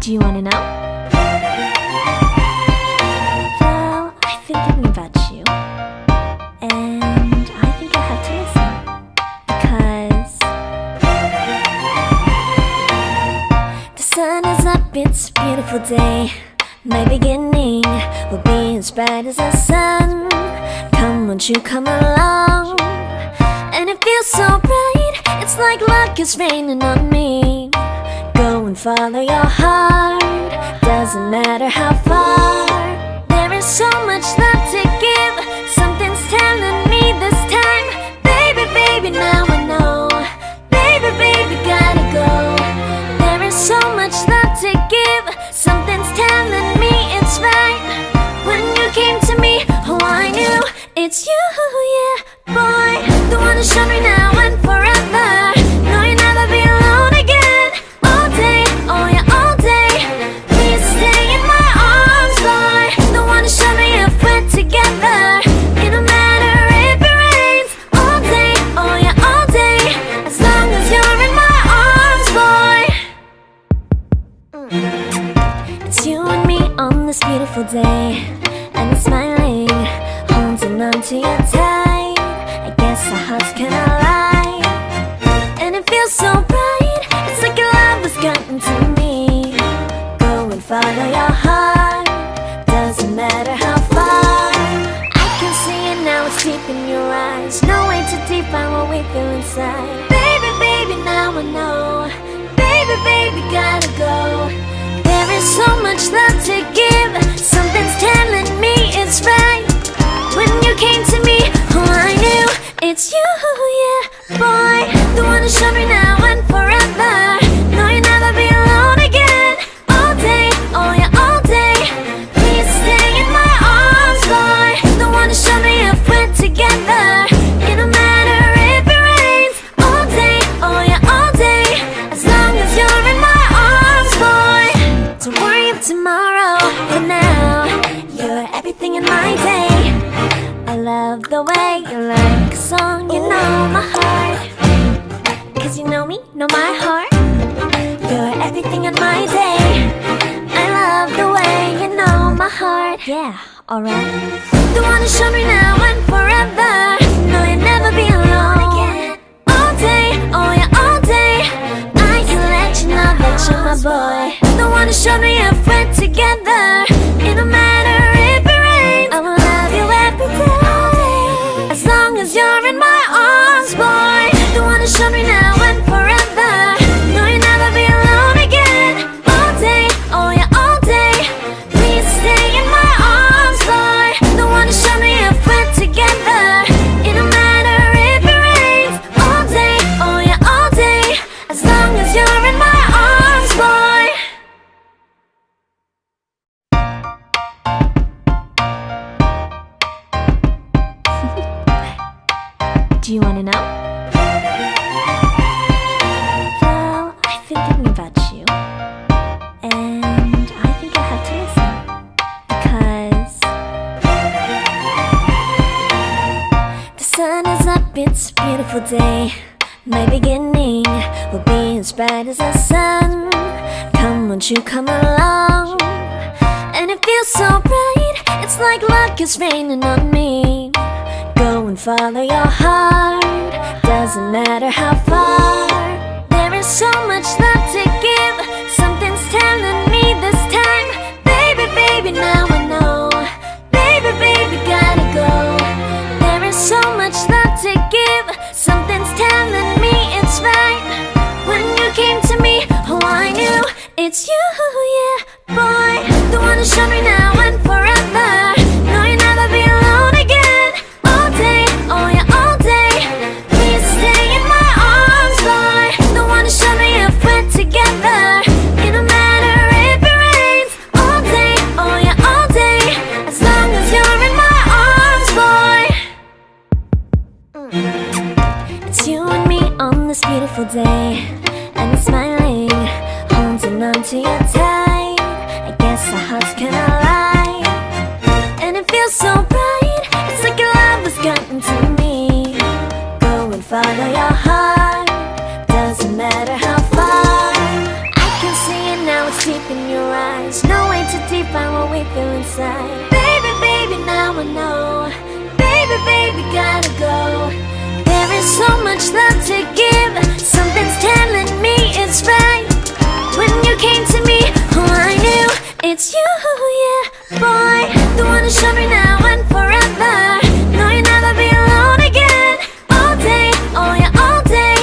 Do you wanna know? Well, I've been thinking about you, and I think I have to listen, because the sun is up, it's a beautiful day. My beginning will be as bright as the sun. Come, won't you come along? And it feels so bright, it's like luck is raining on me. Go and follow your heart, doesn't matter how far. There is so much love to give, something's telling me this time. Baby, baby, now I know. Baby, baby, gotta go. There is so much love to give, something's telling me it's right. When you came to me, oh I knew it's you, yeah, boy. The one who showed me now and forever. No, you'll never be alone again. All day, oh yeah, all day. Please stay in my arms, boy. The one who showed me if we're together. It don't matter if it rains. All day, oh yeah, all day. As long as you're in my arms, boy. It's you and me on this beautiful day, and it's smiling, holding on to you tight. I guess our hearts cannot lie, and it feels so bright. It's like your love has gotten to me. Go and follow your heart, doesn't matter how far. I can see it now, it's deep in your eyes. No way to define what we feel inside. Baby, baby, now I know. Baby, baby, gotta go. There is so much love to give, something's telling me it's right. When you came to me, oh I knew it's you, yeah, boy. The one who showed me now and forever. No, you'll never be alone again. All day, oh yeah, all day. Please stay in my arms, boy. The one who showed me if we're together. It don't matter if it rains. All day, oh yeah, all day. As long as you're in my arms, boy. Don't worry about tomorrow, for now you're everything in my day. I love the way you like a song, you know my heart. Cause you know me, know my heart. You're everything in my day. I love the way you know my heart. Yeah, alright. The one who showed me now and forever. No, you'll never be alone again. All day, oh yeah, all day. I can let you know that you're my boy. The one who showed me if we're together. It don't matter if it rains. I will love you every day. As long as you're in my arms, boy. The one who showed me now and forever. No, you'll never be alone again. All day, oh yeah, all day. Please stay in my arms, boy. The one who showed me if we're together. It don't matter if it rains. All day, oh yeah, all day. As long as you're in my arms, boy. Do you wanna know? Well, I've been thinking about you, and I think I have to listen, because the sun is up, it's a beautiful day. My beginning will be as bright as the sun. Come, won't you come along? And it feels so bright, it's like luck is raining on me. Go and follow your heart, doesn't matter how far. There is so much love to give, something's telling me this time. Baby, baby, now I know. Baby, baby, gotta go. There is so much love to give, something's telling me it's right. When you came to me, oh I knew it's you, yeah, boy. The one who showed me now and forever. No, you'll never be alone again. All day, oh yeah, all day. Please stay in my arms, boy. The one who showed me if we're together. It don't matter if it rains. All day, oh yeah, all day. As long as you're in my arms, boy. It's you and me on this beautiful day, and it's smiling, holding on to you tight. I guess our hearts cannot lie, and it feels so bright. It's like your love has gotten to me. Go and follow your heart, doesn't matter how far. I can see it now, it's deep in your eyes. No way to define what we feel inside. Baby, baby, now I know. Baby, baby, gotta go. There is so much love to give. Something's telling me it's right. When you came to me, oh, I knew it's you, yeah, boy. The one who showed me now and forever. No, you'll never be alone again. All day, oh yeah, all day.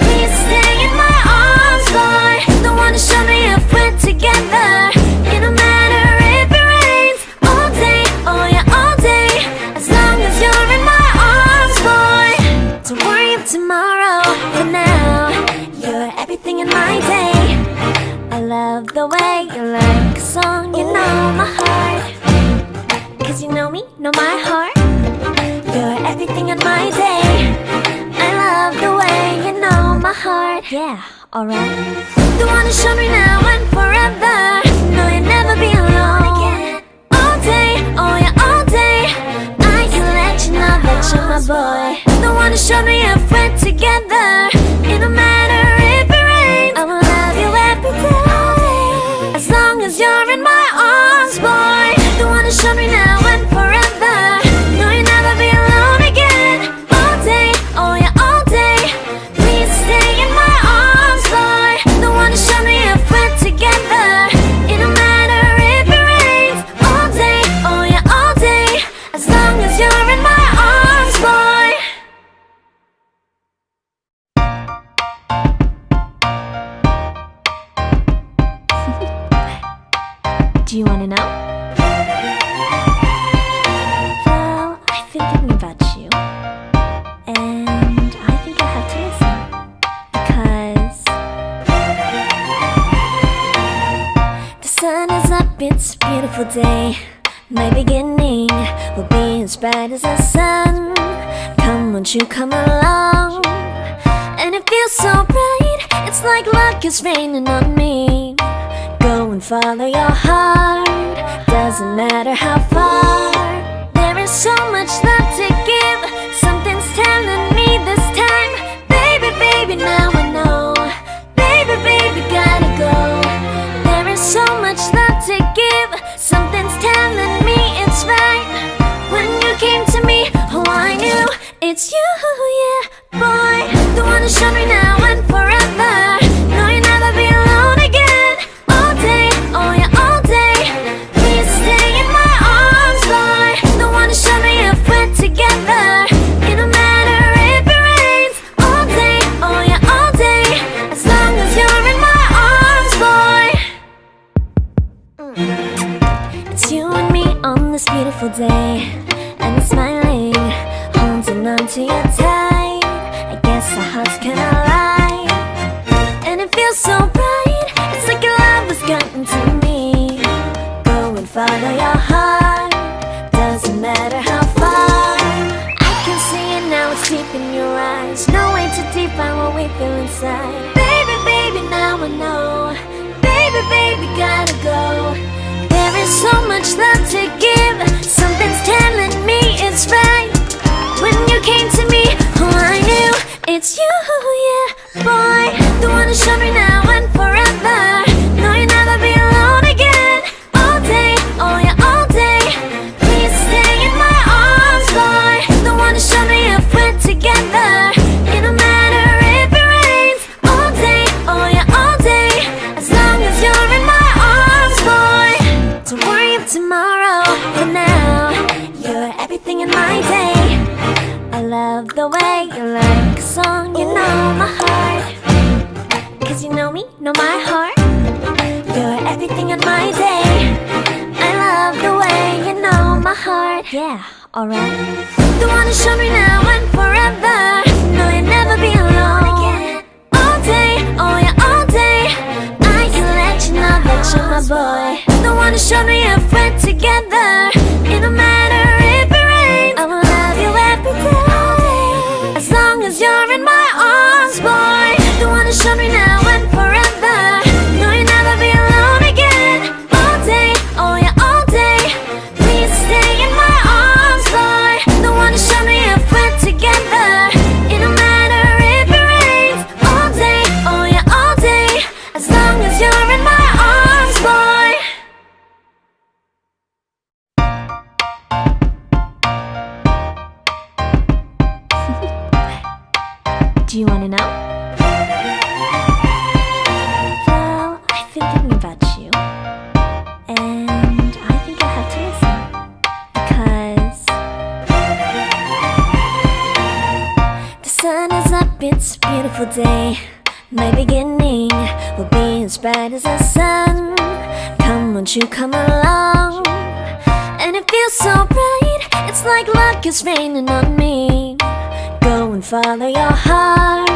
Please stay in my arms, boy. The one who showed me if we're together. It don't matter if it rains. All day, oh yeah, all day. As long as you're in my arms, boy. Don't worry of tomorrow. For now, you're everything in my day. I love the way you like a song. You know my heart. Cause you know me, know my heart. You're everything in my day. I love the way you know my heart. Yeah, alright. The one who showed me now and forever. No, you'll never be alone again. All day, oh yeah, all day. I can let you know that you're my boy. The one who showed me if we're together. It don't matter if it rains. I will love you every day. As long as you're in my arms, boy. The one who showed me now and forever. No, you'll never be alone again. All day, oh yeah, all day. Please stay in my arms, boy. The one who showed me if we're together. It don't matter if it rains. All day, oh yeah, all day. As long as you're in my arms, boy. Do you wanna know? Well, I've been thinking about you, and I think I have to listen, because the sun is up, it's a beautiful day. My beginning will be as bright as the sun. Come, won't you come along? And it feels so bright, it's like luck is raining on me. Go and follow your heart, doesn't matter how far. There is so much love to give. Something's telling me this time. Baby, baby, now I know. Baby, baby, gotta go. There is so much love to give. Something's telling me it's right. When you came to me, oh, I knew it's you, yeah, boy. The one who showed me now and forever. No, you'll never be alone again. All day, oh yeah, all day. Please stay in my arms, boy. The one who showed me if we're together. It don't matter if it rains. All day, oh yeah, all day. As long as you're in my arms, boy. It's you and me on this beautiful day, and I'm smiling, holding on to you tight. I guess our hearts can align, and it feels so bright. It's like your love has gotten to me. Go and follow your heart, doesn't matter how far. I can see it now, it's deep in your eyes. No way to define what we feel inside. Baby, baby, now I know. Baby, baby, gotta go. There is so much love to give. Something's telling me it's right. When you came to me, oh, I knew it's you, yeah, boy. The one who showed me now and forever. No, you'll never be alone again. All day, oh yeah, all day. Please stay in my arms, boy. The one who showed me if we're together. It don't matter if it rains. All day, oh yeah, all day. As long as you're in my arms, boy. Don't worry of tomorrow. For now, you're everything in my day. I love the way you like a song. You know my heart. Cause you know me, know my heart. You're everything in my day. I love the way you know my heart. Yeah, alright. The one who showed me now and forever. No, you'll never be alone again. All day, oh yeah, all day. I can let you know that you're my boy. The one who showed me if we're together. It don't matter if it rains. I will love you every day. As long as you're in my arms, boy. The one who showed me now and forever. No, you'll never be alone again. All day, oh yeah, all day. Please stay in my arms, boy. The one who showed me if we're together. It don't matter if it rains. All day, oh yeah, all day. As long as you're in my arms, boy. Do you wanna know? Well, I've been thinking about you, and I think I'll have to listen, because the sun is up, it's a beautiful day. My beginning will be as bright as the sun. Come, won't you come along? And it feels so bright, it's like luck is raining on me. Go and follow your heart.